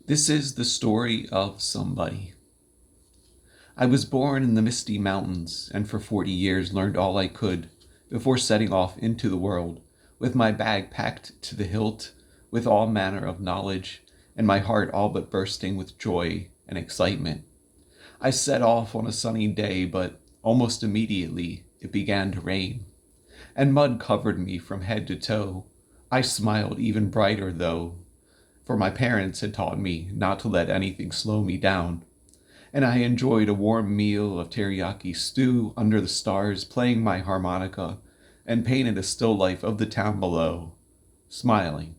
This is the story of somebody. I was born in the misty mountains, and for 40 years learned all I could before setting off into the world, with my bag packed to the hilt with all manner of knowledge, and my heart all but bursting with joy and excitement. I set off on a sunny day, but almost immediately it began to rain, and mud covered me from head to toe. I smiled even brighter, though, for my parents had taught me not to let anything slow me down, and I enjoyed a warm meal of teriyaki stew under the stars, playing my harmonica, and painted a still life of the town below, smiling.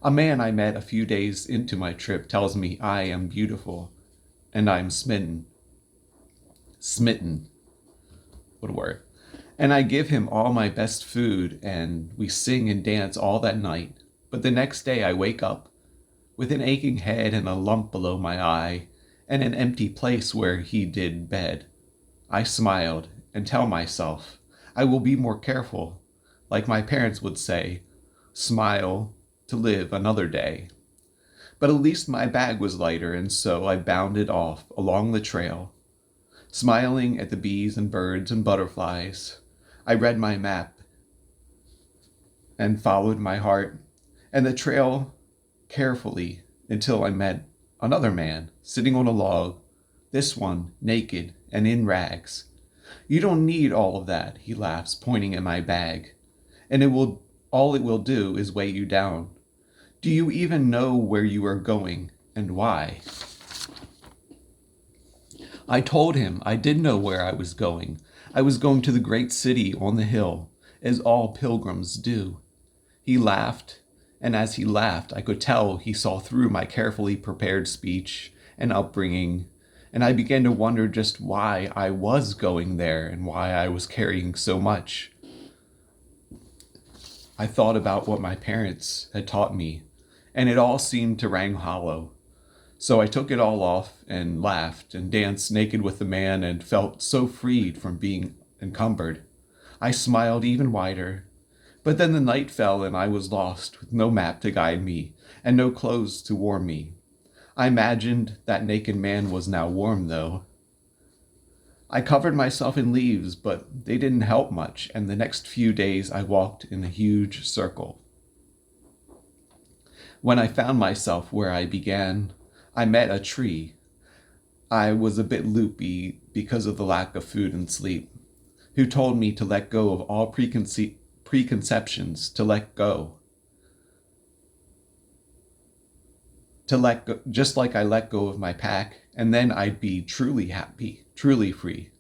A man I met a few days into my trip tells me I am beautiful, and I am smitten. Smitten. What a word. And I give him all my best food, and we sing and dance all that night. But the next day I wake up with an aching head and a lump below my eye, and an empty place where he did bed. I smiled and tell myself I will be more careful, like my parents would say, smile to live another day. But at least my bag was lighter, and so I bounded off along the trail, smiling at the bees and birds and butterflies. I read my map and followed my heart and the trail carefully until I met another man sitting on a log, this one naked and in rags. You don't need all of that, he laughs, pointing at my bag, and all it will do is weigh you down. Do you even know where you are going and why? I told him I did know where I was going. I was going to the great city on the hill, as all pilgrims do. He laughed, and as he laughed, I could tell he saw through my carefully prepared speech and upbringing, and I began to wonder just why I was going there and why I was carrying so much. I thought about what my parents had taught me, and it all seemed to ring hollow. So I took it all off and laughed and danced naked with the man and felt so freed from being encumbered. I smiled even wider. But then the night fell and I was lost, with no map to guide me and no clothes to warm me. I imagined that naked man was now warm, though. I covered myself in leaves, but they didn't help much, and the next few days I walked in a huge circle. When I found myself where I began, I met a tree. I was a bit loopy because of the lack of food and sleep, who told me to let go of all preconceptions, to let go. To let go, just like I let go of my pack, and then I'd be truly happy, truly free.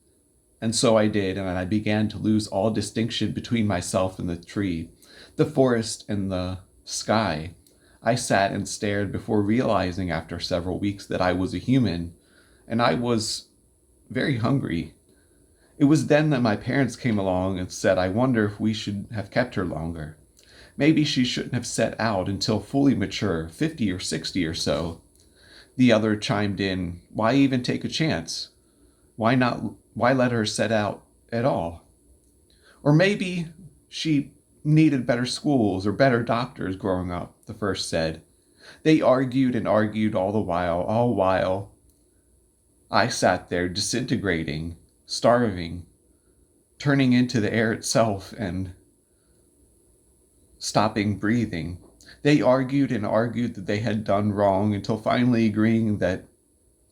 And so I did, and I began to lose all distinction between myself and the tree, the forest and the sky. I sat and stared before realizing after several weeks that I was a human, and I was very hungry. It was then that my parents came along and said, I wonder if we should have kept her longer. Maybe she shouldn't have set out until fully mature, 50 or 60 or so. The other chimed in, why even take a chance? Why let her set out at all? Or maybe she needed better schools or better doctors growing up, the first said. They argued and argued all while I sat there disintegrating, starving, turning into the air itself and stopping breathing. They argued and argued that they had done wrong until finally agreeing that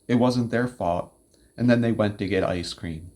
it wasn't their fault, and then they went to get ice cream.